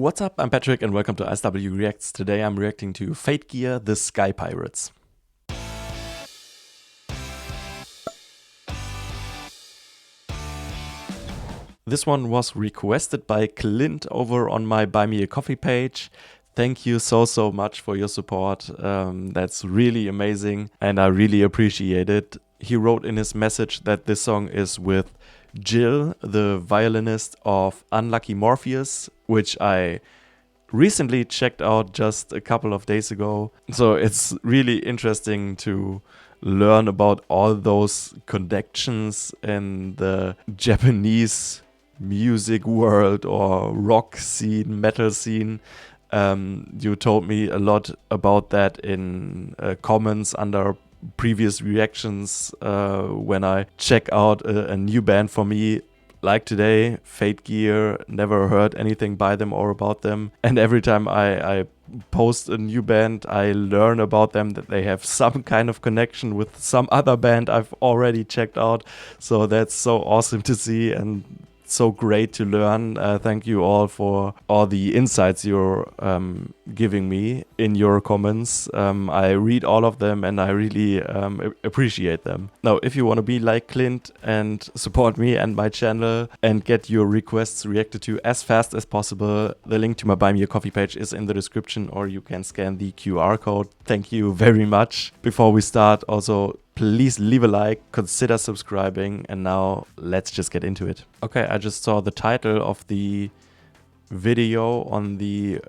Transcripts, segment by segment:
What's up? I'm Patrick and welcome to ISW Reacts. Today I'm reacting to Fate Gear, The Sky Pirates. This one was requested by Clint over on my Buy Me a Coffee page. Thank you so much for your support. That's really amazing and I really appreciate it. He wrote in his message that this song is with Jill, the violinist of Unlucky Morpheus, which I recently checked out just a couple of days ago. So it's really interesting to learn about all those connections in the Japanese music world or rock scene, metal scene. You told me a lot about that in comments under previous reactions when I check out a new band for me. Like today, Fate Gear, never heard anything by them or about them. And every time I post a new band, I learn about them, that they have some kind of connection with some other band I've already checked out. So that's so awesome to see and so great to learn. Thank you all for all the insights you're giving me in your comments. I read all of them and I really appreciate them. Now, if you want to be like Clint and support me and my channel and get your requests reacted to as fast as possible, the link to my Buy Me a Coffee page is in the description, or you can scan the QR code. Thank you very much. Before we start, also, please leave a like, consider subscribing, and now let's just get into it. Okay, I just saw the title of the video on the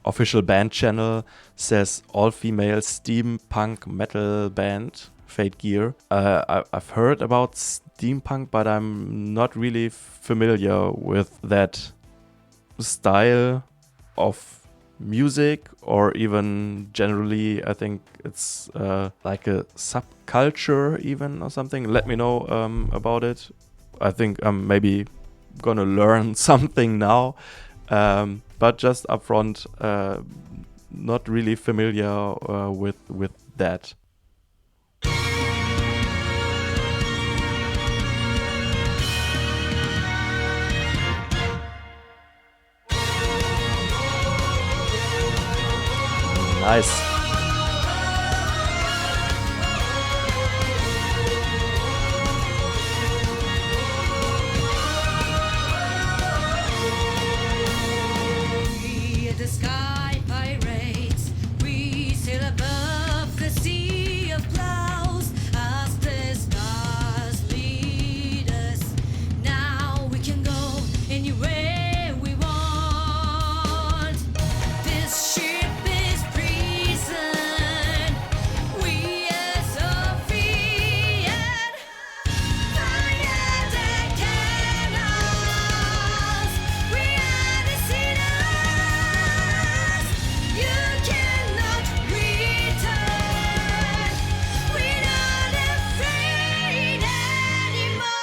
official band channel. Says all-female steampunk metal band, Fate Gear. I've heard about steampunk, but I'm not really familiar with that style of music, or even generally. I think it's like a subculture even or something. Let me know about it. I think I'm maybe gonna learn something now, but just upfront, not really familiar with that. Nice. We are the sky pirates. We sail above the sea of clouds as the stars lead us. Now we can go anywhere we want. This ship is prison. We are so free and fire the cannons. We are the sinners. You cannot return. We're not afraid anymore.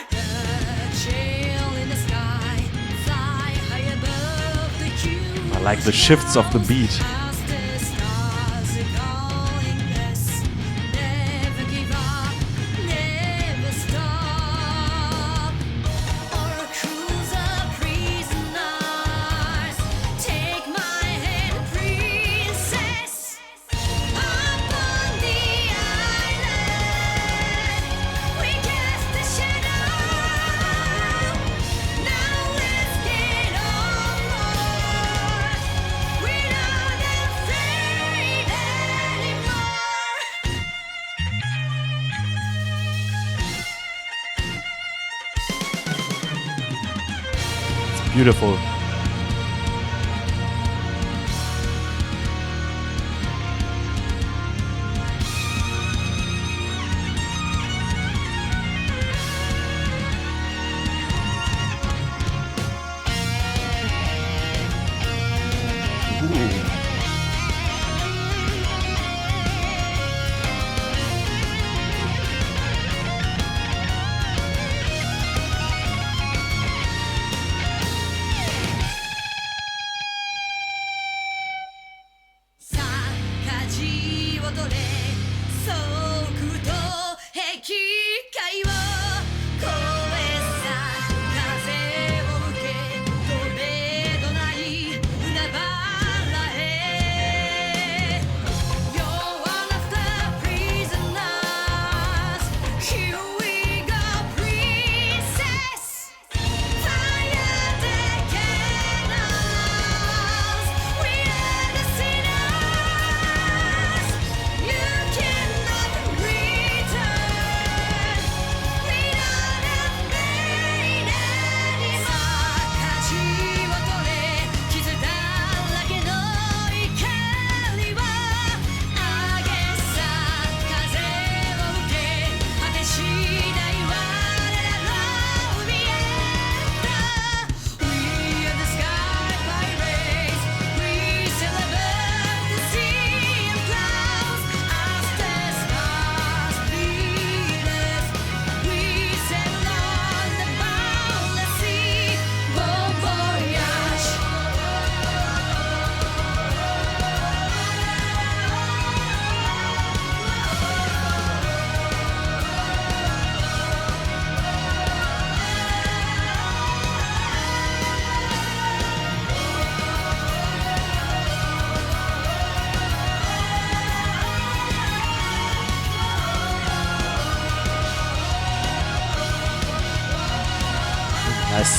The chill in the sky, fly high above the cube. I like the shifts of the beat. As the stars are calling us, never give up, never stop. Our crews are prisoners. Take my hand, princess, upon the island. We cast the shadow. Now let's get on board. We're not afraid anymore. Beautiful. Ooh.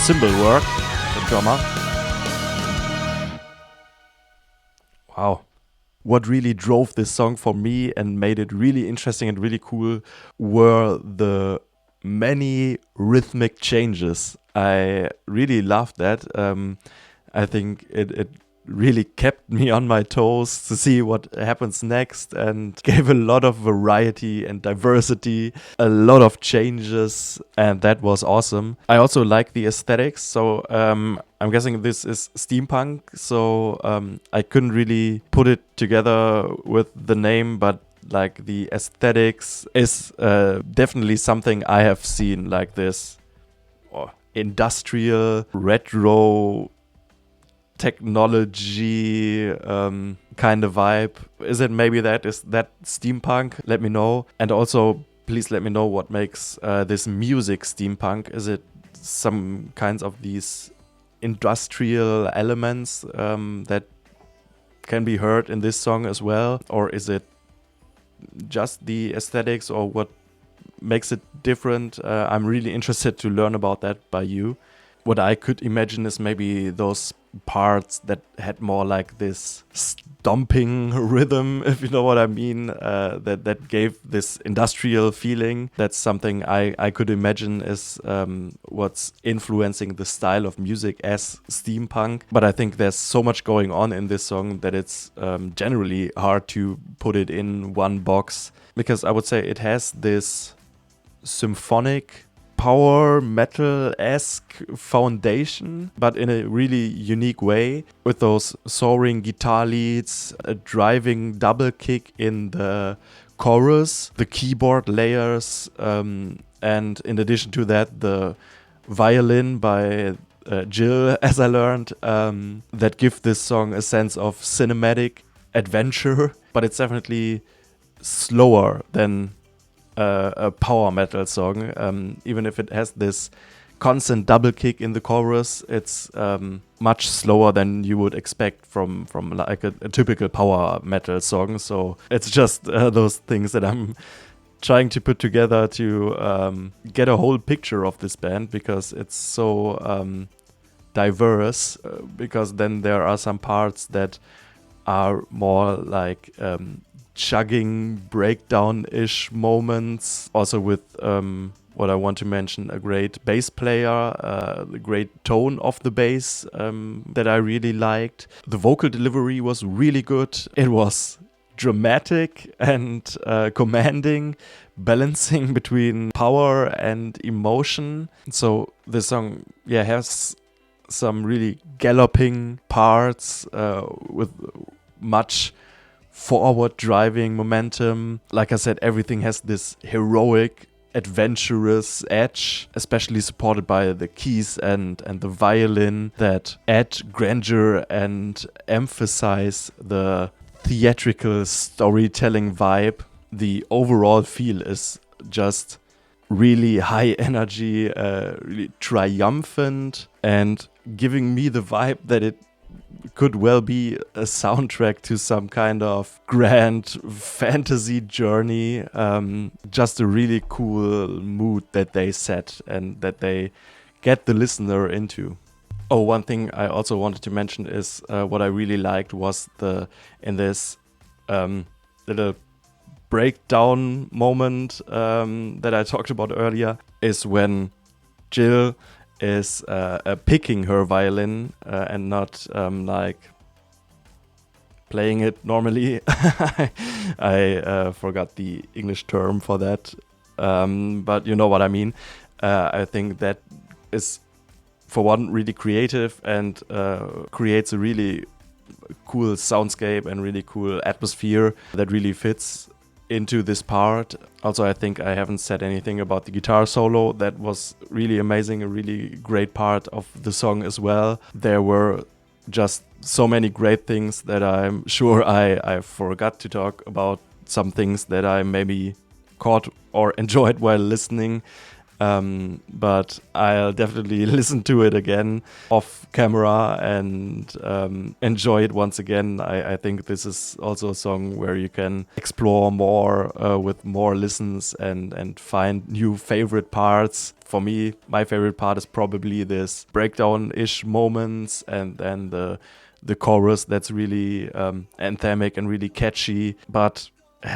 cymbal work, the drummer. Wow. What really drove this song for me and made it really interesting and really cool were the many rhythmic changes. I really loved that. I think it really kept me on my toes to see what happens next and gave a lot of variety and diversity, a lot of changes, and that was awesome. I also like the aesthetics, so I'm guessing this is steampunk, so I couldn't really put it together with the name, but like the aesthetics is definitely something I have seen, like this industrial retro technology kind of vibe. Is it maybe that? Is that steampunk? Let me know. And also, please let me know what makes this music steampunk. Is it some kinds of these industrial elements that can be heard in this song as well? Or is it just the aesthetics, or what makes it different? I'm really interested to learn about that by you. What I could imagine is maybe those parts that had more like this stomping rhythm, if you know what I mean, that gave this industrial feeling. That's something I could imagine is what's influencing the style of music as steampunk. But I think there's so much going on in this song that it's generally hard to put it in one box, because I would say it has this symphonic power metal-esque foundation, but in a really unique way, with those soaring guitar leads, a driving double kick in the chorus, the keyboard layers, and in addition to that, the violin by Jill, as I learned, that give this song a sense of cinematic adventure, but it's definitely slower than a power metal song. Even if it has this constant double kick in the chorus, it's much slower than you would expect from like a typical power metal song. So it's just those things that I'm trying to put together to get a whole picture of this band, because it's so diverse, because then there are some parts that are more like chugging breakdown-ish moments, also with what I want to mention, a great bass player, the great tone of the bass that I really liked. The vocal delivery was really good. It was dramatic and commanding, balancing between power and emotion. So the song has some really galloping parts with much forward driving momentum. Like I said, everything has this heroic, adventurous edge, especially supported by the keys and the violin that add grandeur and emphasize the theatrical storytelling vibe. The overall feel is just really high energy, really triumphant, and giving me the vibe that it could well be a soundtrack to some kind of grand fantasy journey. Just a really cool mood that they set and that they get the listener into. Oh, one thing I also wanted to mention is what I really liked was in this little breakdown moment that I talked about earlier, is when Jill is picking her violin and not like playing it normally. I forgot the English term for that, but you know what I mean. I think that is, for one, really creative and creates a really cool soundscape and really cool atmosphere that really fits into this part. Also, I think I haven't said anything about the guitar solo. That was really amazing, a really great part of the song as well. There were just so many great things that I'm sure I forgot to talk about, some things that I maybe caught or enjoyed while listening. But I'll definitely listen to it again off camera and enjoy it once again. I think this is also a song where you can explore more with more listens and find new favorite parts. For me, my favorite part is probably this breakdown-ish moments and then the chorus that's really anthemic and really catchy. But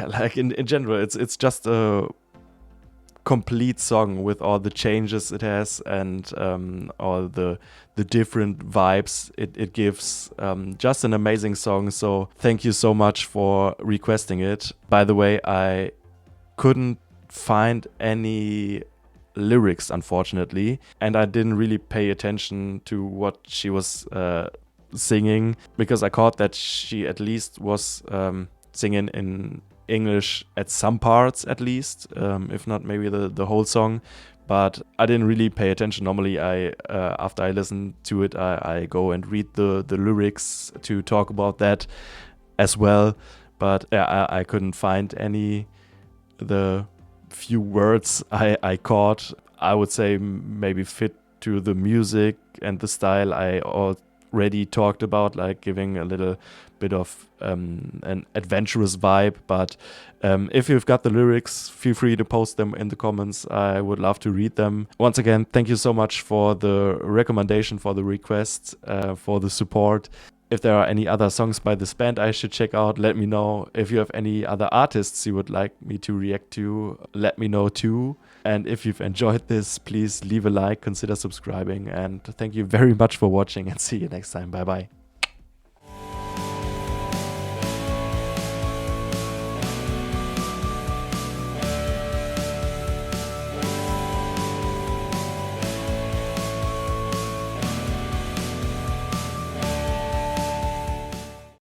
like in general, it's just a complete song with all the changes it has and all the different vibes it gives. Just an amazing song. So thank you so much for requesting it. By the way, I couldn't find any lyrics, unfortunately, and I didn't really pay attention to what she was singing, because I caught that she at least was singing in English at some parts, at least, if not maybe the whole song. But I didn't really pay attention. Normally, I after I listen to it, I go and read the lyrics to talk about that as well. But I couldn't find any. The few words I caught, I would say maybe fit to the music and the style I already talked about, like giving a little bit of an adventurous vibe. But if you've got the lyrics, feel free to post them in the comments. I would love to read them. Once again, thank you so much for the recommendation, for the requests, for the support. If there are any other songs by this band I should check out, let me know. If you have any other artists you would like me to react to, let me know too. And if you've enjoyed this, please leave a like, consider subscribing, and thank you very much for watching, and see you next time. Bye bye.